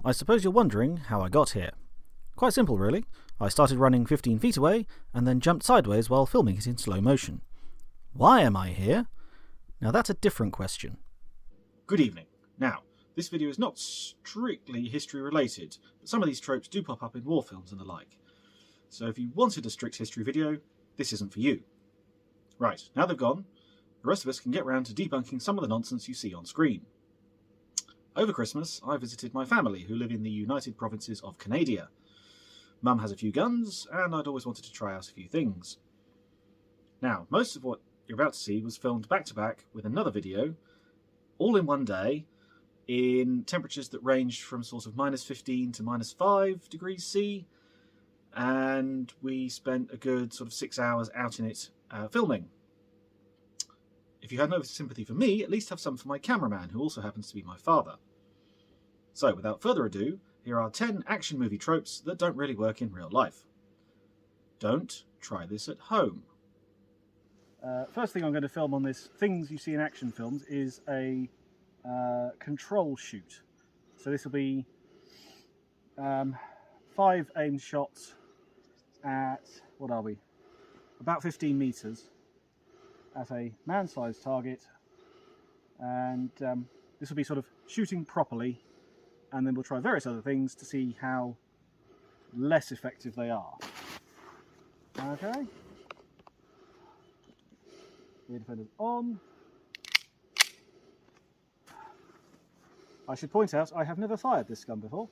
I suppose you're wondering how I got here. Quite simple, really. I started running 15 feet away and then jumped sideways while filming it in slow motion. Why am I here? Now that's a different question. Good evening. Now, this video is not strictly history related, but some of these tropes do pop up in war films and the like. So if you wanted a strict history video, this isn't for you. Right, now they've gone, the rest of us can get round to debunking some of the nonsense you see on screen. Over Christmas, I visited my family who live in the United Provinces of Canada. Mum has a few guns, and I'd always wanted to try out a few things. Now, most of what you're about to see was filmed back to back with another video, all in one day, in temperatures that ranged from sort of -15 to -5 degrees C, and we spent a good sort of 6 hours out in it filming. If you had no sympathy for me, at least have some for my cameraman, who also happens to be my father. So, without further ado, here are 10 action movie tropes that don't really work in real life. Don't try this at home. First thing I'm going to film on this things you see in action films is a control shoot. So this will be 5 aimed shots at, what are we, about 15 metres at a man-sized target, and this will be sort of shooting properly, and then we'll try various other things to see how less effective they are. Okay. Rear defenders on. I should point out I have never fired this gun before.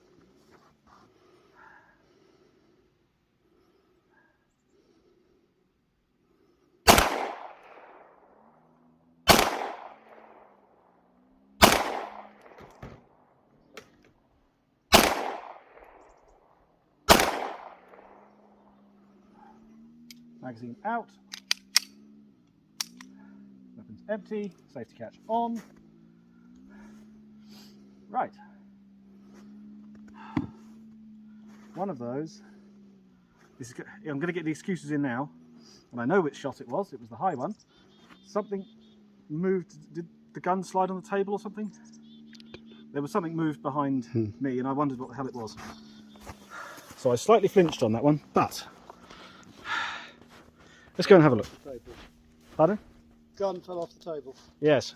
Magazine out. Weapons empty. Safety catch on. Right. One of those. I'm going to get the excuses in now, and I know which shot it was. It was the high one. Something moved. Did the gun slide on the table or something? There was something moved behind me, and I wondered what the hell it was. So I slightly flinched on that one, but let's go and have a look. Pardon? Gun fell off the table. Yes.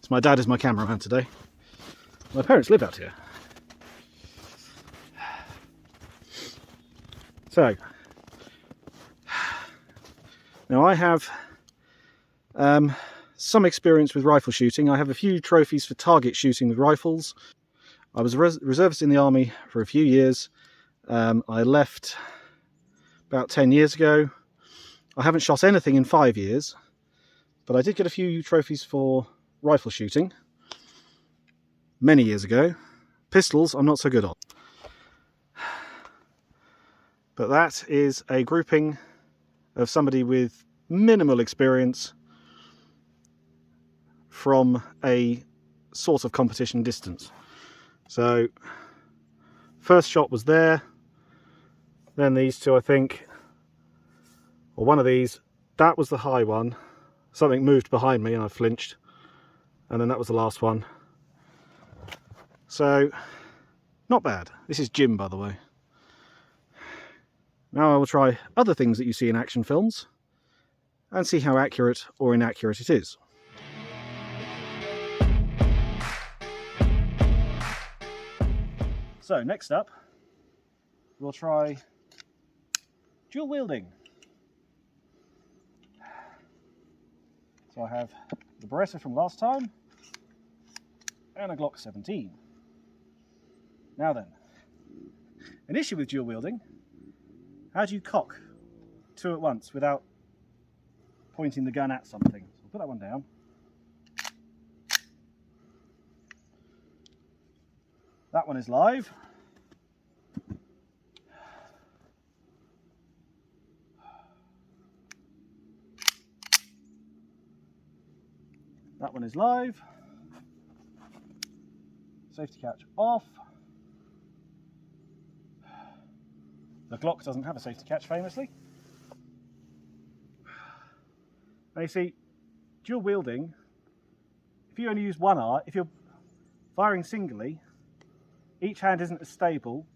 So my dad is my cameraman today. My parents live out here. So, now I have some experience with rifle shooting. I have a few trophies for target shooting with rifles. I was a reservist in the army for a few years. I left about 10 years ago. I haven't shot anything in 5 years, but I did get a few trophies for rifle shooting many years ago. Pistols I'm not so good on. But that is a grouping of somebody with minimal experience from a sort of competition distance. So first shot was there, then these two, I think, or one of these, that was the high one. Something moved behind me and I flinched, and then that was the last one. So not bad. This is Jim, by the way. Now I will try other things that you see in action films and see how accurate or inaccurate it is. So next up, we'll try dual wielding. So I have the Beretta from last time and a Glock 17. Now then, an issue with dual wielding: how do you cock two at once without pointing the gun at something? So I'll put that one down. That one is live. That one is live. Safety catch off. The Glock doesn't have a safety catch, famously. And you see, dual wielding, if you only use one arm, if you're firing singly, each hand isn't as stable,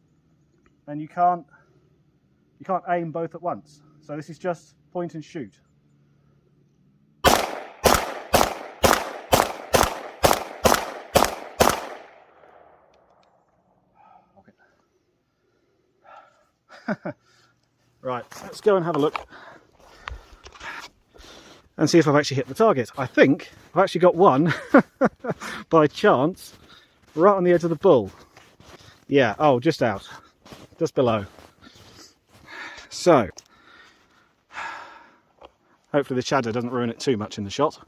and you can't aim both at once. So this is just point and shoot. Right, let's go and have a look and see if I've actually hit the target. I think I've actually got one by chance right on the edge of the bull. Yeah, oh, just out, just below. So hopefully the shadow doesn't ruin it too much in the shot.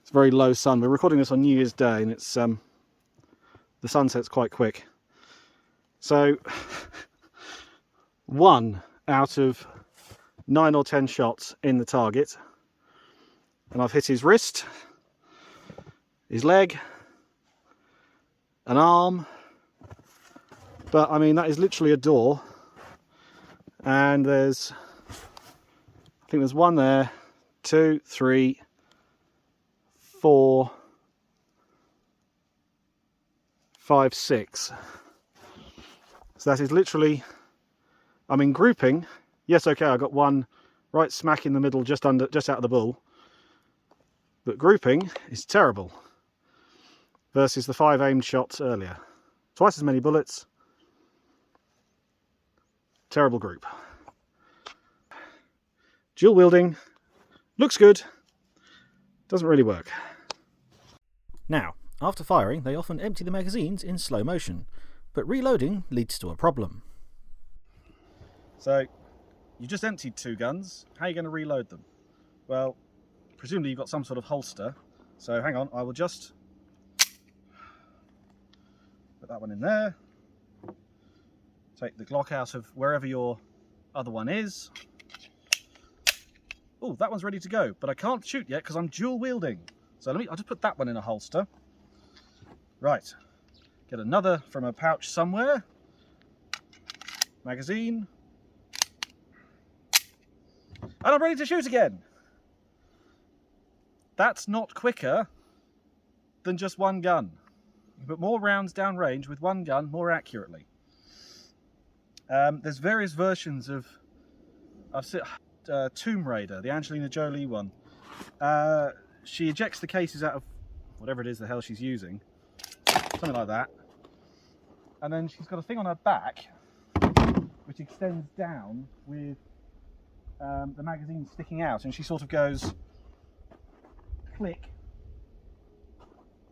It's very low sun. We're recording this on New Year's Day, and it's the sunset's quite quick. So 1 out of 9 or 10 shots in the target, and I've hit his wrist, his leg, an arm, but I mean that is literally a door, and I think there's one there, 2, 3, 4, 5, 6. So that is literally, I mean, grouping, yes, okay, I got one right smack in the middle, just out of the bull, but grouping is terrible versus the 5 aimed shots earlier. Twice as many bullets, terrible group. Dual wielding looks good, doesn't really work. Now, after firing, they often empty the magazines in slow motion, but reloading leads to a problem. So you just emptied 2 guns, how are you going to reload them? Well, presumably you've got some sort of holster, so hang on, I will just put that one in there, take the Glock out of wherever your other one is. Oh, that one's ready to go, but I can't shoot yet because I'm dual wielding. So I'll just put that one in a holster. Right, get another from a pouch somewhere. Magazine. And I'm ready to shoot again. That's not quicker than just one gun. You put more rounds down range with one gun more accurately. There's various versions of Tomb Raider, the Angelina Jolie one. She ejects the cases out of whatever it is the hell she's using, something like that, and then she's got a thing on her back which extends down with the magazine sticking out, and she sort of goes click,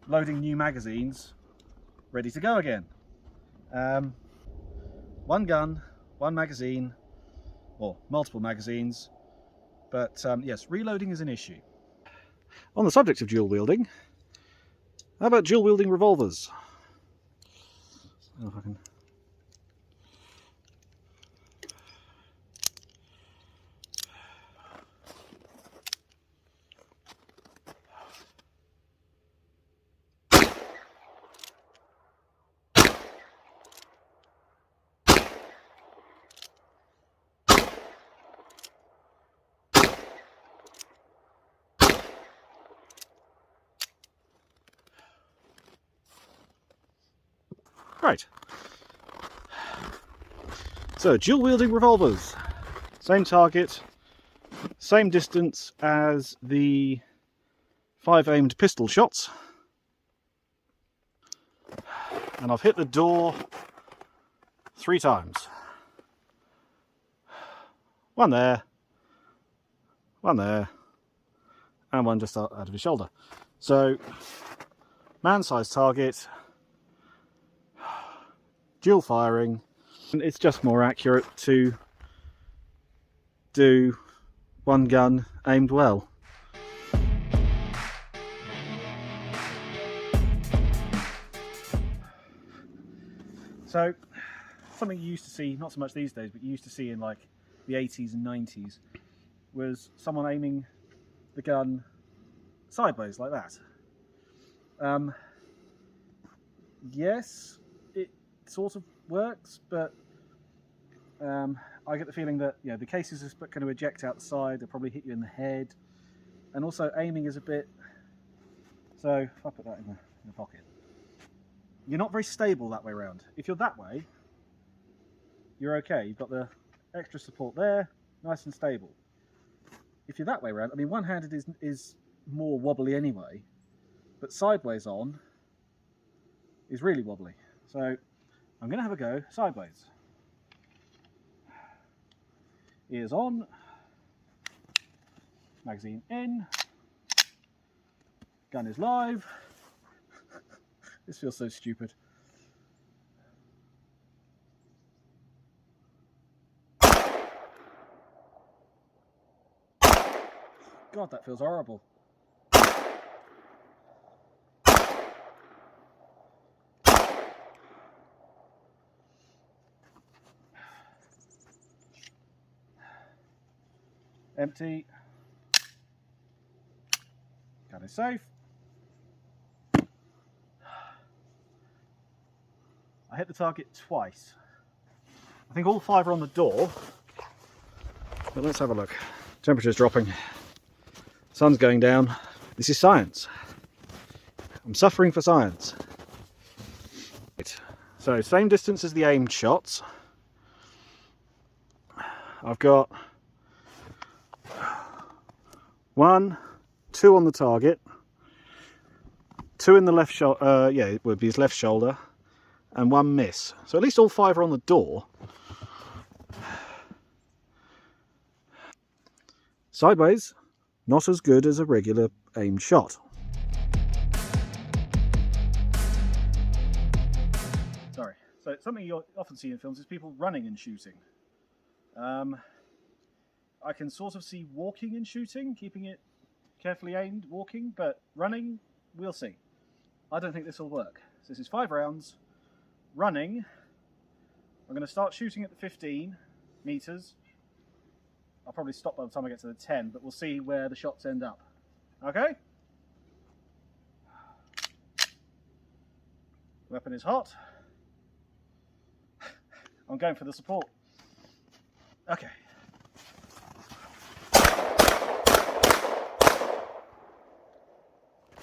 loading new magazines, ready to go again. One gun, one magazine, or multiple magazines, but yes, reloading is an issue. On the subject of dual wielding, how about dual wielding revolvers? I don't know if I can. Right. So, dual wielding revolvers. Same target, same distance as the 5 aimed pistol shots. And I've hit the door 3 times. One there, and one just out of his shoulder. So, man-sized target, dual firing, and it's just more accurate to do one gun aimed well. So something you used to see, not so much these days, but you used to see in like the 80s and 90s, was someone aiming the gun sideways like that. Yes, it sort of works, but I get the feeling that the cases are going to eject out the side, they'll probably hit you in the head, and also aiming is a bit So if I put that in the pocket, you're not very stable that way around. If you're that way, you're okay. You've got the extra support there, nice and stable. If you're that way around, I mean, one-handed is more wobbly anyway, but sideways on is really wobbly. So I'm going to have a go sideways. Ears on, magazine in, gun is live. This feels so stupid. God, that feels horrible. Empty. Gun is safe. I hit the target twice. I think all 5 are on the door. But let's have a look. Temperature's dropping. Sun's going down. This is science. I'm suffering for science. Right. So same distance as the aimed shots. I've got 1, 2 on the target, 2 in the left shoulder, yeah, it would be his left shoulder, and 1 miss. So at least all 5 are on the door. Sideways, not as good as a regular aimed shot. Sorry. So something you often see in films is people running and shooting. I can sort of see walking and shooting, keeping it carefully aimed, walking, but running, we'll see. I don't think this will work. So this is 5 rounds. Running, I'm going to start shooting at the 15 meters. I'll probably stop by the time I get to the 10, but we'll see where the shots end up. Okay? Weapon is hot. I'm going for the support. Okay.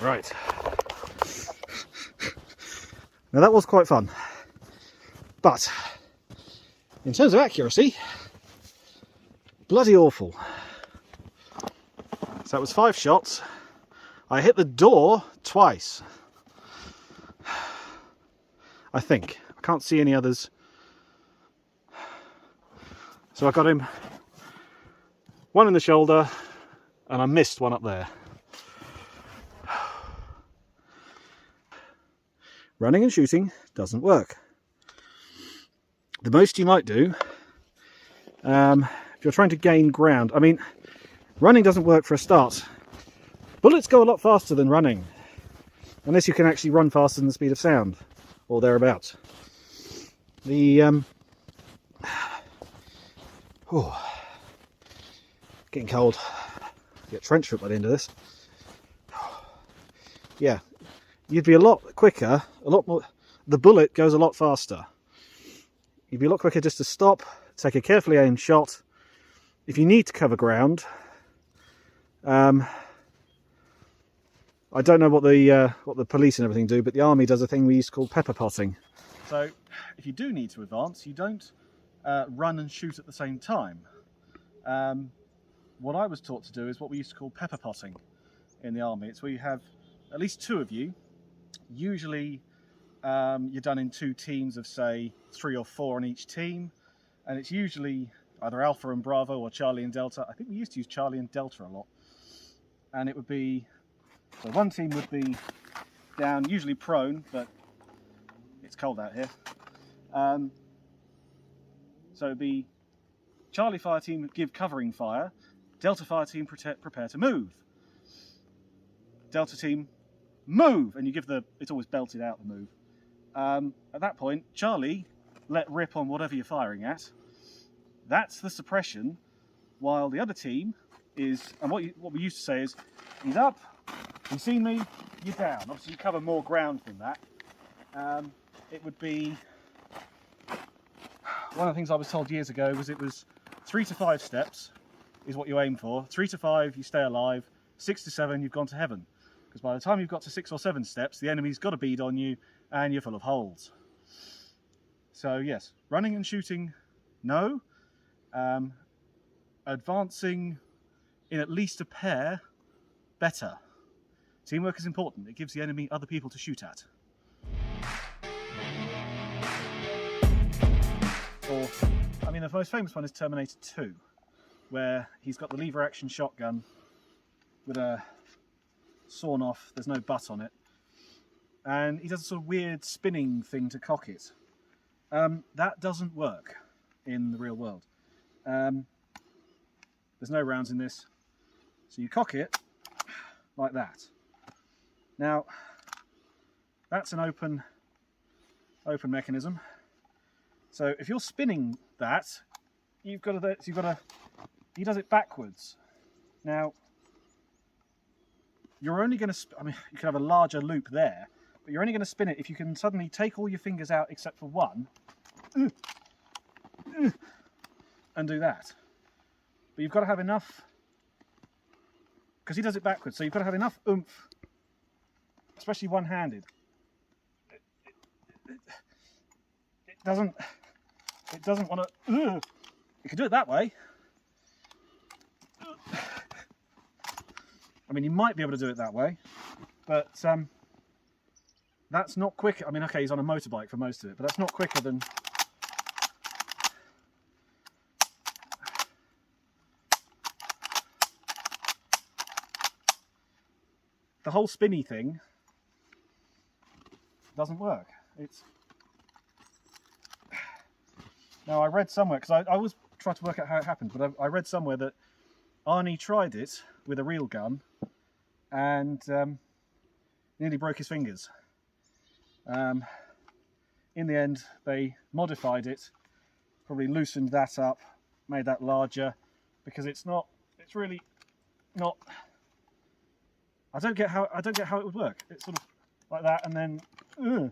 Right. Now that was quite fun. But in terms of accuracy, bloody awful. So that was 5 shots. I hit the door twice. I think. I can't see any others. So I got him 1 in the shoulder and I missed 1 up there. Running and shooting doesn't work. The most you might do, if you're trying to gain ground, I mean, running doesn't work for a start. Bullets go a lot faster than running, unless you can actually run faster than the speed of sound, or thereabouts. The, getting cold. Get trench foot by the end of this. Yeah, you'd be a lot quicker, a lot more, the bullet goes a lot faster. You'd be a lot quicker just to stop, take a carefully aimed shot. If you need to cover ground, I don't know what the police and everything do, but the army does a thing we used to call pepper potting. So if you do need to advance, you don't run and shoot at the same time. What I was taught to do is what we used to call pepper potting in the army. It's where you have at least 2 of you. Usually you're done in 2 teams of, say, 3 or 4 on each team, and it's usually either Alpha and Bravo or Charlie and Delta. I think we used to use Charlie and Delta a lot. And it would be, so one team would be down, usually prone, but it's cold out here. So it'd be Charlie fire team would give covering fire, Delta fire team prepare to move. Delta team move, and you give it's always belted out, the move. At that point, Charlie let rip on whatever you're firing at. That's the suppression, while the other team is, and what we used to say is, he's up, you've seen me, you're down. Obviously you cover more ground than that. It would be, one of the things I was told years ago was it was 3 to 5 steps is what you aim for. 3 to 5 you stay alive, 6 to 7 you've gone to heaven. because by the time you've got to 6 or 7 steps, the enemy's got a bead on you and you're full of holes. So yes, running and shooting, no. Advancing in at least a pair, better. Teamwork is important. It gives the enemy other people to shoot at. Or, I mean, the most famous one is Terminator 2, where he's got the lever action shotgun with a sawn off, there's no butt on it, and he does a sort of weird spinning thing to cock it. That doesn't work in the real world. There's no rounds in this, so you cock it like that. Now, that's an open mechanism. So if you're spinning that, he does it backwards. Now, you're only going to, I mean, you can have a larger loop there, but you're only going to spin it if you can suddenly take all your fingers out except for one, and do that. But you've got to have enough, because he does it backwards, so you've got to have enough oomph, especially one-handed. It doesn't want to, you can do it that way. I mean, you might be able to do it that way, but that's not quick. I mean, okay, he's on a motorbike for most of it, but that's not quicker than... The whole spinny thing doesn't work. Now, I read somewhere, because I always try to work out how it happened, but I read somewhere that Arnie tried it with a real gun and nearly broke his fingers. In the end, they modified it, probably loosened that up, made that larger, because it's really not. I don't get how it would work. It's sort of like that, and then, and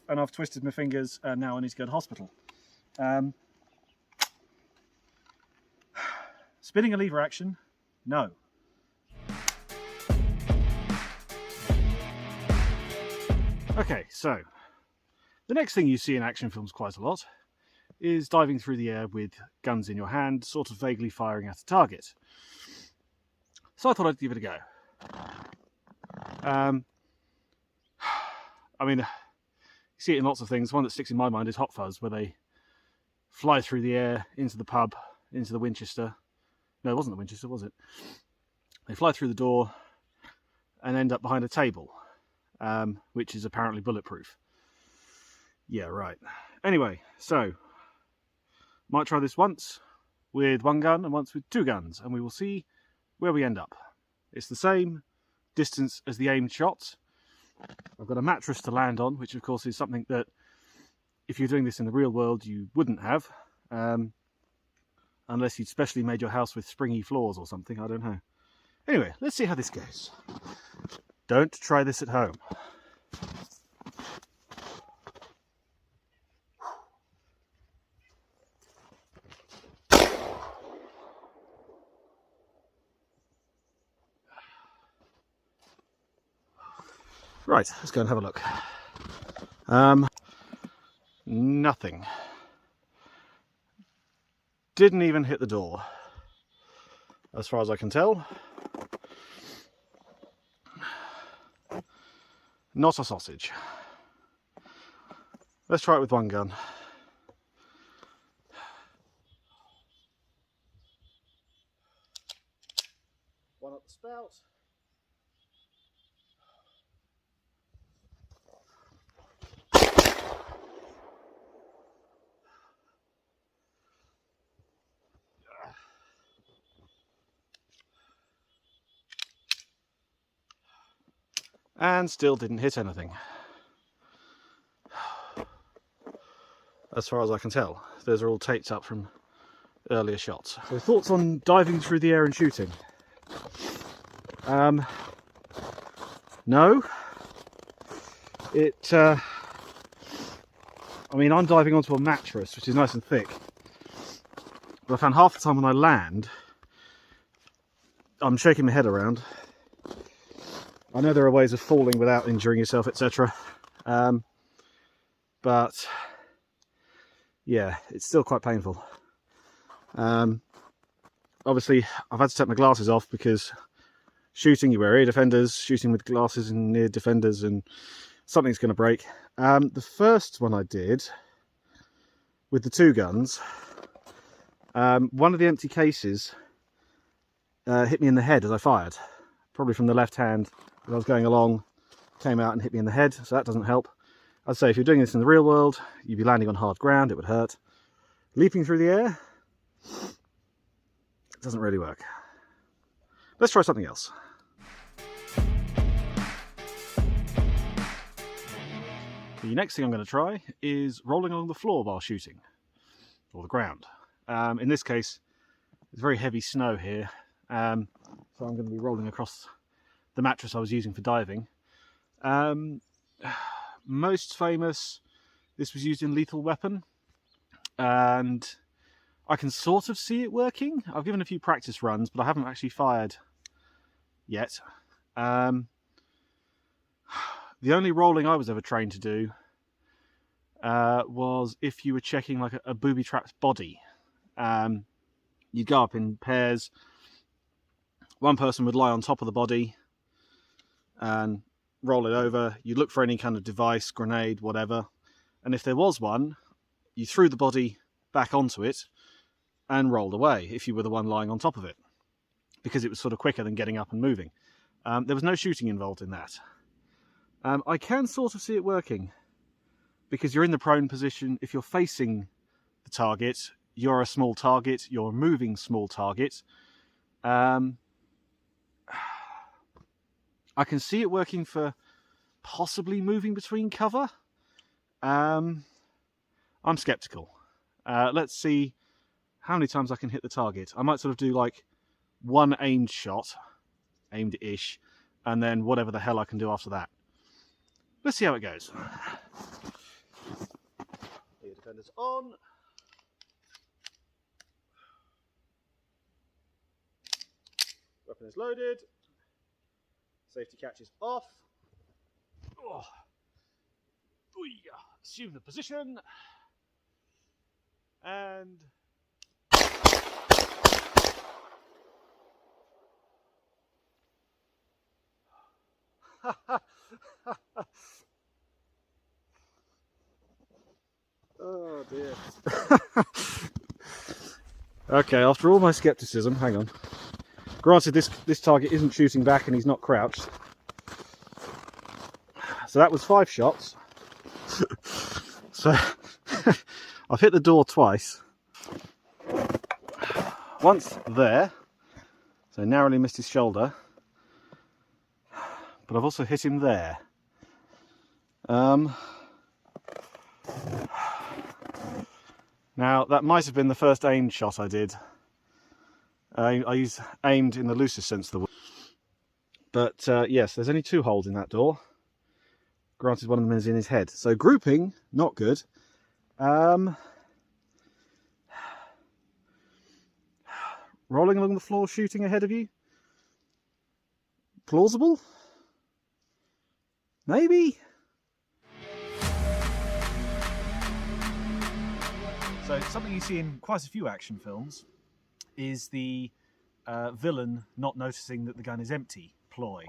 I've twisted my fingers, and now I need to go to hospital. Spinning a lever action, no. Okay, so the next thing you see in action films quite a lot is diving through the air with guns in your hand, sort of vaguely firing at a target. So I thought I'd give it a go. I mean, you see it in lots of things. One that sticks in my mind is Hot Fuzz, where they fly through the air into the pub, into the Winchester. No, it wasn't the Winchester, was it? They fly through the door and end up behind a table, which is apparently bulletproof. Yeah, right. Anyway, so might try this once with one gun and once with 2 guns, and we will see where we end up. It's the same distance as the aimed shot. I've got a mattress to land on, which of course is something that if you're doing this in the real world you wouldn't have, unless you'd specially made your house with springy floors or something, I don't know. Anyway, let's see how this goes. Don't try this at home. Right, let's go and have a look. Nothing. Didn't even hit the door, as far as I can tell. Not a sausage. Let's try it with one gun. One up the spout. And still didn't hit anything. As far as I can tell. Those are all taped up from earlier shots. So thoughts on diving through the air and shooting? No. I mean, I'm diving onto a mattress, which is nice and thick. But I found half the time when I land, I'm shaking my head around. I know there are ways of falling without injuring yourself, etc. But yeah, it's still quite painful. Obviously, I've had to take my glasses off because shooting, you wear ear defenders, shooting with glasses and ear defenders, and something's going to break. The first one I did with the 2 guns, one of the empty cases hit me in the head as I fired, probably from the left hand as I was going along, came out and hit me in the head, so that doesn't help. I'd say if you're doing this in the real world, you'd be landing on hard ground, it would hurt. Leaping through the air, it doesn't really work. Let's try something else. The next thing I'm going to try is rolling along the floor while shooting, or the ground. In this case, it's very heavy snow here, so I'm going to be rolling across the mattress I was using for diving. Most famous, this was used in Lethal Weapon, and I can sort of see it working. I've given a few practice runs, but I haven't actually fired yet. The only rolling I was ever trained to do was if you were checking like a booby-trapped body. You'd go up in pairs. One person would lie on top of the body and roll it over. You'd look for any kind of device, grenade, whatever. And if there was one, you threw the body back onto it and rolled away if you were the one lying on top of it, because it was sort of quicker than getting up and moving. There was no shooting involved in that. I can sort of see it working, because you're in the prone position. If you're facing the target, you're a small target, you're a moving small target. I can see it working for possibly moving between cover. I'm skeptical. Let's see how many times I can hit the target. I might sort of do like one aimed shot, aimed-ish, and then whatever the hell I can do after that. Let's see how it goes. Ear defenders on. Weapon is loaded. Safety catch is off. Oh. Assume the position. And oh dear. Okay, after all my skepticism, hang on. Granted, this target isn't shooting back and he's not crouched. So that was 5 shots. So I've hit the door twice. Once there, so narrowly missed his shoulder. But I've also hit him there. Now, that might have been the first aimed shot I did. I used aimed in the loosest sense of the word. But yes, there's only 2 holes in that door. Granted, one of them is in his head. So grouping, not good. Rolling along the floor, shooting ahead of you. Plausible? Maybe? So something you see in quite a few action films is the villain not noticing that the gun is empty ploy.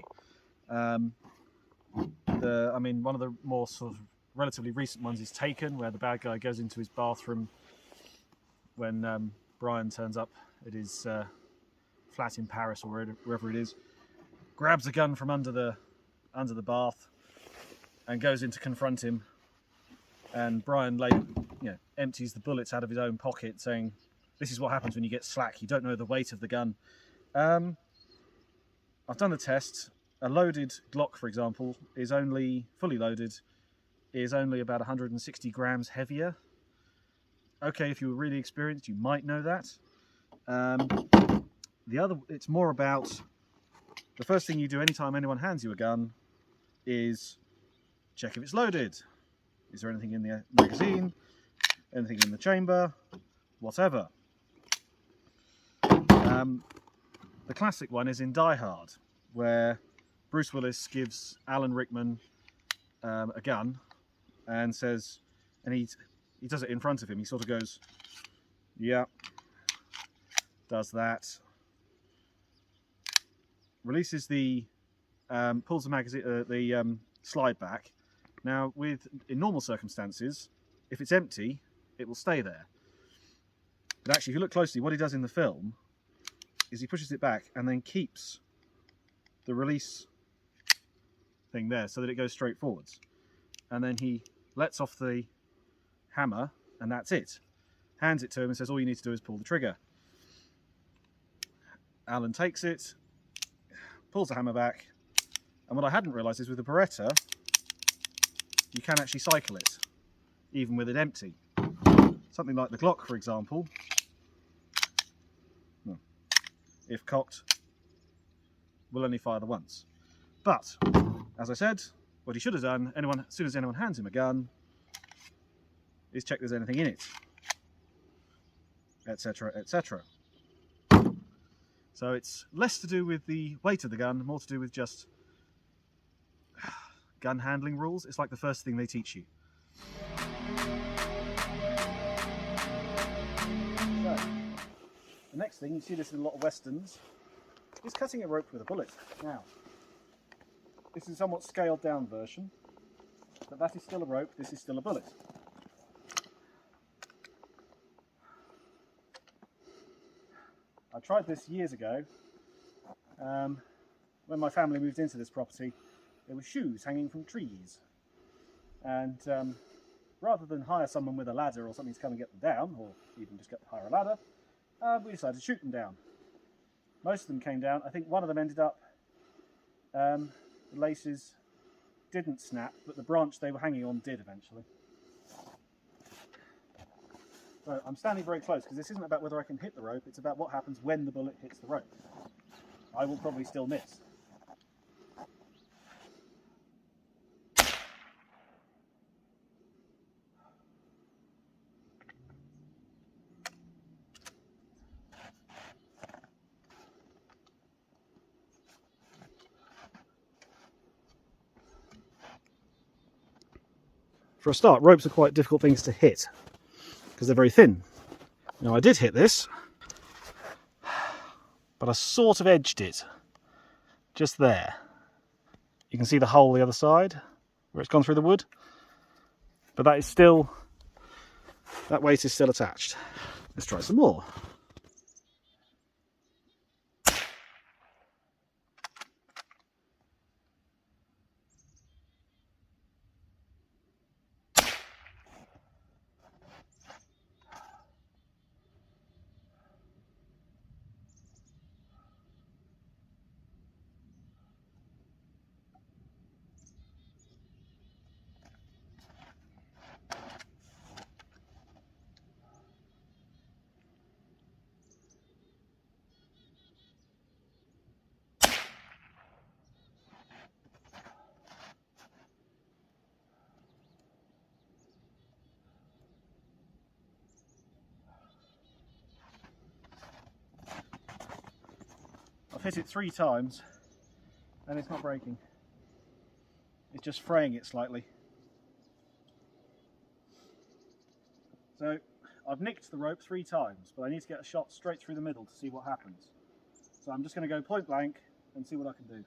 One of the more sort of relatively recent ones is Taken, where the bad guy goes into his bathroom when Brian turns up at his flat in Paris or wherever it is, grabs a gun from under the bath and goes in to confront him. And Brian empties the bullets out of his own pocket, saying, "This is what happens when you get slack. You don't know the weight of the gun." I've done the test. A loaded Glock, for example, is only fully loaded, is only about 160 grams heavier. Okay, if you were really experienced, you might know that. It's more about the first thing you do anytime anyone hands you a gun is check if it's loaded. Is there anything in the magazine? Anything in the chamber? Whatever. The classic one is in Die Hard, where Bruce Willis gives Alan Rickman a gun and says, and he does it in front of him. He sort of goes, yeah, does that, releases the, pulls the magazine, the slide back. Now, in normal circumstances, if it's empty, it will stay there. But actually, if you look closely, what he does in the film is he pushes it back and then keeps the release thing there so that it goes straight forwards. And then he lets off the hammer, and that's it. Hands it to him and says, all you need to do is pull the trigger. Alan takes it, pulls the hammer back, and what I hadn't realised is with the Beretta, you can actually cycle it, even with it empty. Something like the Glock, for example, if cocked, will only fire the once. But, as I said, what he should have done, as soon as anyone hands him a gun, is check there's anything in it, etc., etc. So it's less to do with the weight of the gun, more to do with just gun handling rules. It's like the first thing they teach you. So, the next thing, you see this in a lot of westerns, is cutting a rope with a bullet. Now, this is a somewhat scaled down version, but that is still a rope, this is still a bullet. I tried this years ago. When my family moved into this property, there were shoes hanging from trees. And rather than hire someone with a ladder or something to come and get them down, or even just hire a ladder, we decided to shoot them down. Most of them came down. I think one of them ended up, the laces didn't snap, but the branch they were hanging on did eventually. So I'm standing very close because this isn't about whether I can hit the rope, it's about what happens when the bullet hits the rope. I will probably still miss. For a start, ropes are quite difficult things to hit because they're very thin. Now I did hit this, but I sort of edged it just there. You can see the hole the other side where it's gone through the wood, but that weight is still attached. Let's try some more. I've hit it 3 times and it's not breaking. It's just fraying it slightly. So I've nicked the rope 3 times, but I need to get a shot straight through the middle to see what happens. So I'm just going to go point blank and see what I can do.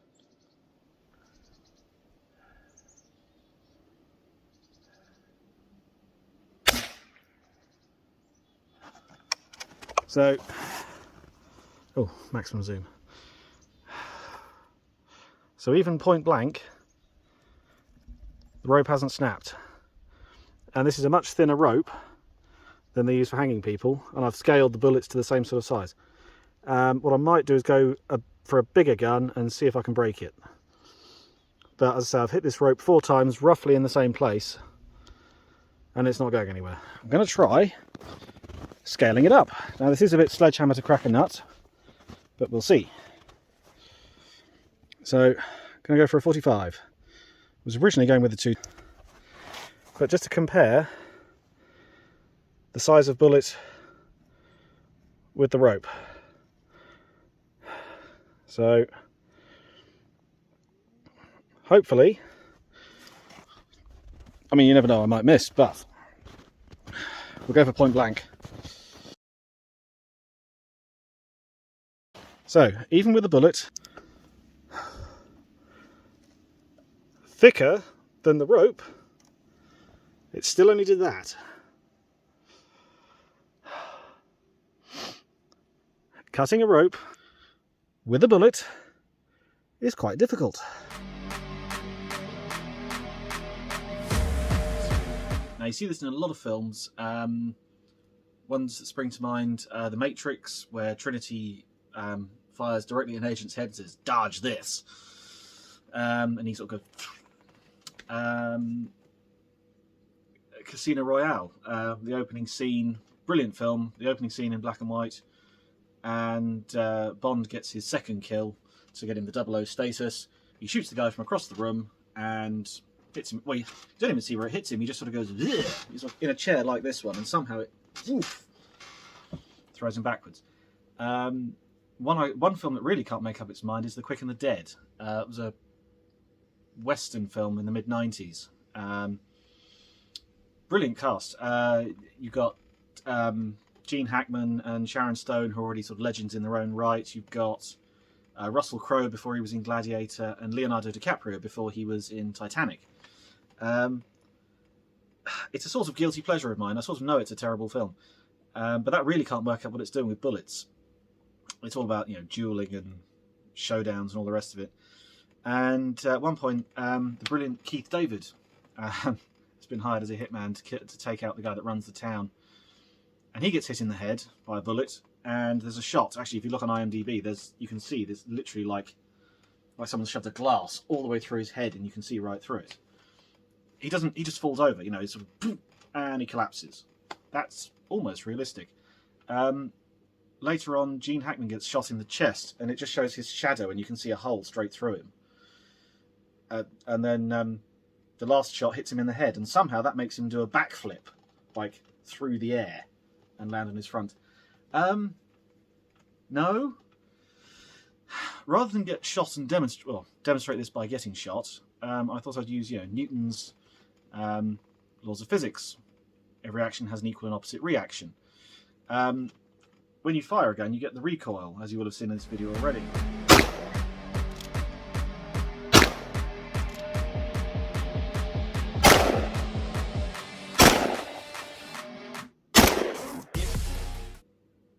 So, oh, maximum zoom. So even point blank, the rope hasn't snapped. And this is a much thinner rope than they use for hanging people, and I've scaled the bullets to the same sort of size. What I might do is go for a bigger gun and see if I can break it. But as I say, I've hit this rope 4 times roughly in the same place, and it's not going anywhere. I'm going to try scaling it up. Now this is a bit sledgehammer to crack a nut, but we'll see. So, I'm going to go for a 45. I was originally going with the 2. But just to compare the size of bullet with the rope. So, hopefully, I mean, you never know, I might miss, but we'll go for point blank. So, even with the bullet, thicker than the rope, it still only did that. Cutting a rope with a bullet is quite difficult. Now, you see this in a lot of films. Ones that spring to mind, The Matrix, where Trinity fires directly at an agent's head and says, "Dodge this." And he sort of goes... Casino Royale, the opening scene, brilliant film, the opening scene in black and white, and Bond gets his second kill to get him the 00 status. He shoots the guy from across the room and hits him. Well, you don't even see where it hits him, he just sort of goes, "Ugh." He's in a chair like this one, and somehow it throws him backwards. One film that really can't make up its mind is The Quick and the Dead. It was a Western film in the mid-90s. Brilliant cast. You've got Gene Hackman and Sharon Stone, who are already sort of legends in their own right. You've got Russell Crowe before he was in Gladiator, and Leonardo DiCaprio before he was in Titanic. It's a sort of guilty pleasure of mine. I sort of know it's a terrible film, but that really can't work out what it's doing with bullets. It's all about, dueling and showdowns and all the rest of it. And at one point, the brilliant Keith David has been hired as a hitman to take out the guy that runs the town. And he gets hit in the head by a bullet, and there's a shot. Actually, if you look on IMDb, you can see there's literally like someone shoved a glass all the way through his head, and you can see right through it. He just falls over, he's sort of, and he collapses. That's almost realistic. Later on, Gene Hackman gets shot in the chest, and it just shows his shadow, and you can see a hole straight through him. And then the last shot hits him in the head, and somehow that makes him do a backflip, like through the air, and land on his front. No. Rather than get shot and demonstrate this by getting shot, I thought I'd use Newton's laws of physics. Every action has an equal and opposite reaction. When you fire a gun, you get the recoil, as you will have seen in this video already.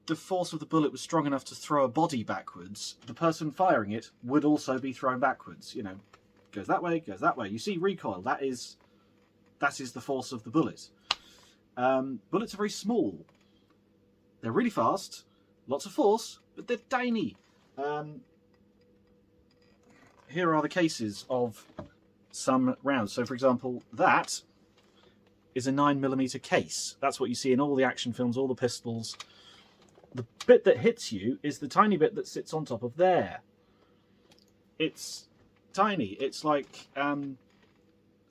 The force of the bullet was strong enough to throw a body backwards, the person firing it would also be thrown backwards. Goes that way, goes that way. You see recoil. That is the force of the bullet. Bullets are very small. They're really fast, lots of force, but they're tiny. Here are the cases of some rounds. So, for example, that is a 9mm case. That's what you see in all the action films, all the pistols. The bit that hits you is the tiny bit that sits on top of there. It's tiny. It's like sort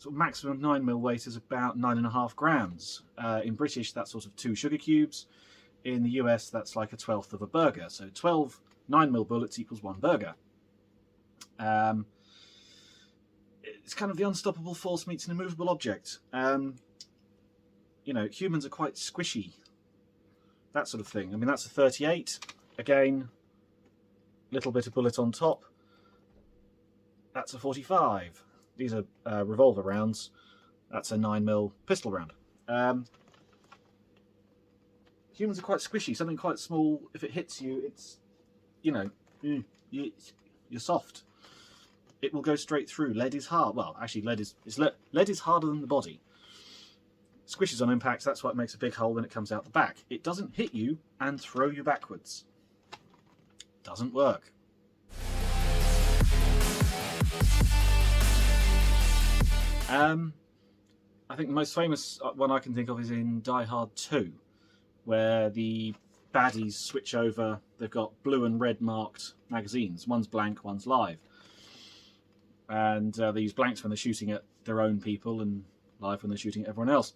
of maximum 9mm weight is about 9.5 grams. In British, that's sort of 2 sugar cubes. In the US, that's like 1/12 of a burger. So 12 9mm bullets equals 1 burger. It's kind of the unstoppable force meets an immovable object. Humans are quite squishy. That sort of thing. I mean, that's a 38. Again, little bit of bullet on top. That's a 45. These are revolver rounds. That's a 9mm pistol round. Humans are quite squishy. Something quite small, if it hits you, it's, you're soft. It will go straight through. Lead is hard. Well, actually, lead is harder than the body. Squishes on impact, that's what makes a big hole when it comes out the back. It doesn't hit you and throw you backwards. Doesn't work. I think the most famous one I can think of is in Die Hard 2, where the baddies switch over. They've got blue and red marked magazines. One's blank, one's live. And they use blanks when they're shooting at their own people and live when they're shooting at everyone else.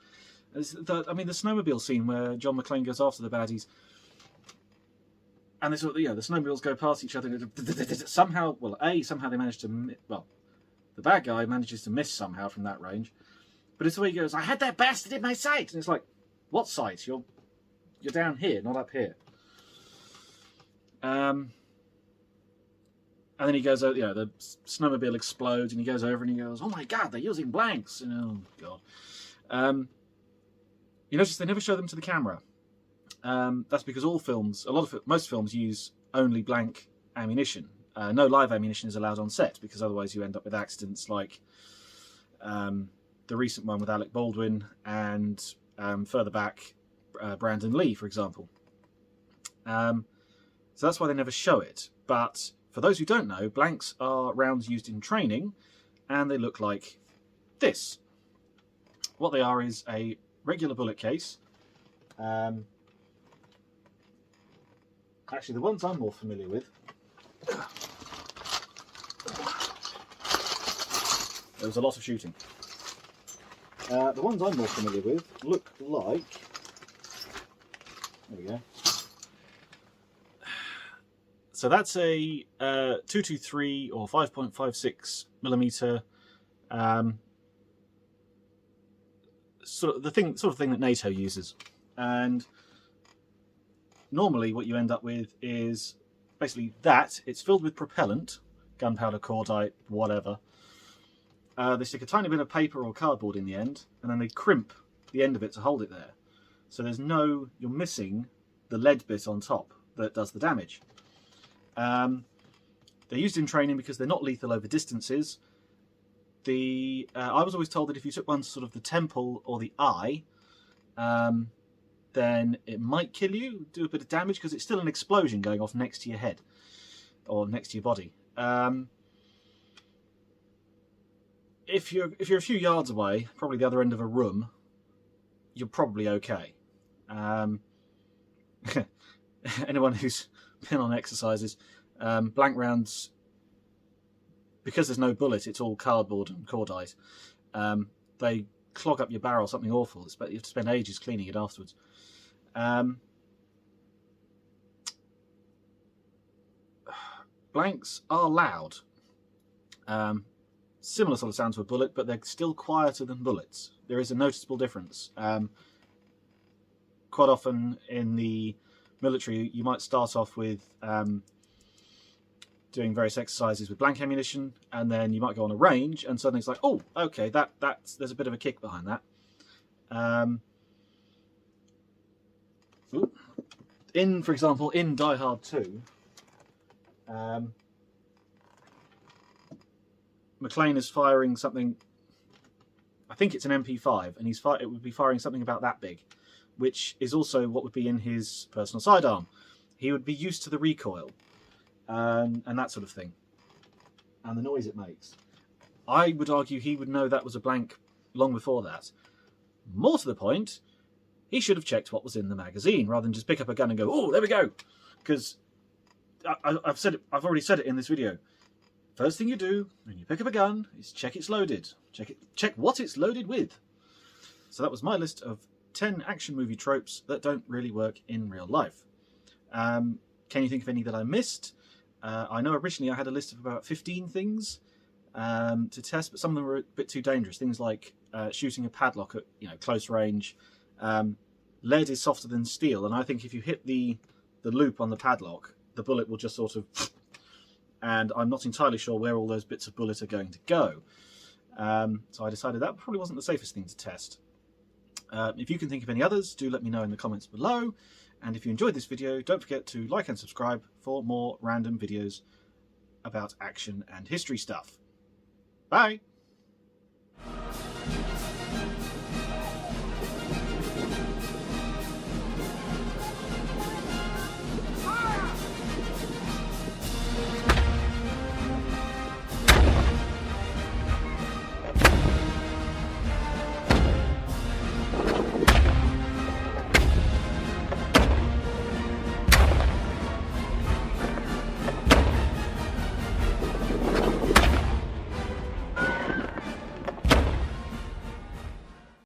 The snowmobile scene where John McClane goes after the baddies, and they the snowmobiles go past each other. And somehow they manage to The bad guy manages to miss somehow from that range. But it's the way he goes, I had that bastard in my sight! And it's like, what sight? You're down here, not up here. And then he goes, the snowmobile explodes, and he goes over and he goes, oh my god, they're using blanks. And, oh god. You notice they never show them to the camera. That's because most films use only blank ammunition. No live ammunition is allowed on set, because otherwise you end up with accidents like the recent one with Alec Baldwin and further back Brandon Lee, for example. So that's why they never show it. But for those who don't know, blanks are rounds used in training, and they look like this. What they are is a regular bullet case. Actually, the ones I'm more familiar with, there was a lot of shooting. The ones I'm more familiar with look like, there we go. So that's a 223 or 5.56 millimeter, sort of thing that NATO uses. And normally what you end up with is basically that. It's filled with propellant, gunpowder, cordite, whatever. They stick a tiny bit of paper or cardboard in the end, and then they crimp the end of it to hold it there. So you're missing the lead bit on top that does the damage. They're used in training because they're not lethal over distances. I was always told that if you took one to sort of the temple or the eye, then it might kill you, do a bit of damage, because it's still an explosion going off next to your head or next to your body. If you're a few yards away, probably the other end of a room, you're probably okay. Anyone who's been on exercises, blank rounds, because there's no bullet, it's all cardboard and cordite. They clog up your barrel, something awful. You have to spend ages cleaning it afterwards. Blanks are loud. Similar sort of sound to a bullet, but they're still quieter than bullets. There is a noticeable difference. Quite often in the military, you might start off with doing various exercises with blank ammunition, and then you might go on a range, and suddenly it's like, oh, okay, there's a bit of a kick behind that. For example, in Die Hard 2, McClane is firing something, I think it's an MP5, and it would be firing something about that big, which is also what would be in his personal sidearm. He would be used to the recoil and that sort of thing, and the noise it makes. I would argue he would know that was a blank long before that. More to the point, he should have checked what was in the magazine rather than just pick up a gun and go, oh, there we go. Because I've already said it in this video. First thing you do when you pick up a gun is check it's loaded. Check what it's loaded with. So that was my list of 10 action movie tropes that don't really work in real life. Can you think of any that I missed? I know originally I had a list of about 15 things to test, but some of them were a bit too dangerous. Things like shooting a padlock at close range. Lead is softer than steel, and I think if you hit the loop on the padlock, the bullet will just sort of... and I'm not entirely sure where all those bits of bullet are going to go. So I decided that probably wasn't the safest thing to test. If you can think of any others, do let me know in the comments below. And if you enjoyed this video, don't forget to like and subscribe for more random videos about action and history stuff. Bye!